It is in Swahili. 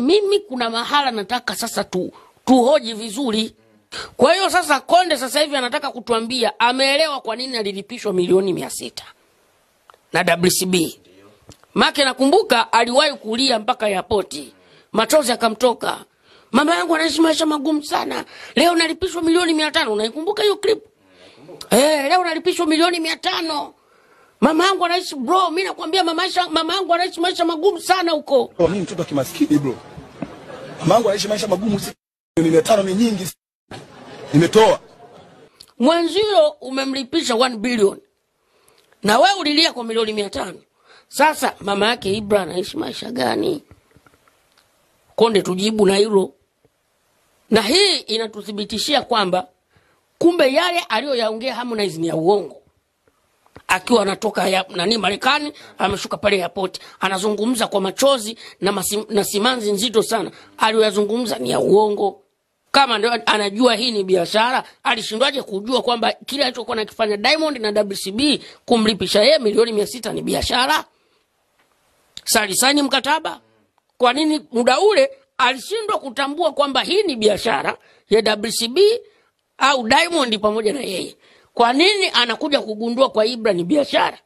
Mimi kuna mahala nataka sasa tuhoji vizuri. Kwa hiyo sasa Konde sasa hivi anataka kutuambia ameelewa kwa nini alilipishwa milioni 600 na WCB. Make nakumbuka aliwahi kulia mpaka airport. Machozi akamtoka. Mama yangu anaishi maisha magumu sana. Leo nalipishwa milioni 500. Unaikumbuka hiyo clip? Leo nalipishwa milioni 500. Mama yangu anaishi bro, mimi nakwambia mama yangu anaishi maisha magumu sana huko. Mimi mtoto wa kimaskini bro. Mama yangu anaishi maisha magumu, milioni 500 ni nyingi. Nimetoa. Mwanzio umemlipisha 1 billion. Na wewe ulilia kwa milioni 500. Sasa mama yake Ibra anaishi maisha gani? Konde tujibu na hilo. Na hii inatuthibitishia kwamba kumbe yale aliyoyaongea Harmonize ni ya uongo. Akiwa anatoka Marekani, ameshuka pale airport, anazungumza kwa machozi na simanzi nzito sana. Aliyoyazungumza ni ya uongo. Kama ndio anajua hii ni biashara, alishindwaje kujua kwamba kile alichokuwa anakifanya Diamond na WCB kumlipisha yeye milioni 600 ni biashara? Salisaini mkataba. Kwa nini muda ule alishindwa kutambua kwamba hii ni biashara ya WCB au Diamond pamoja na yeye? Kwa nini anakuja kugundua kwa Ibra ni biashara?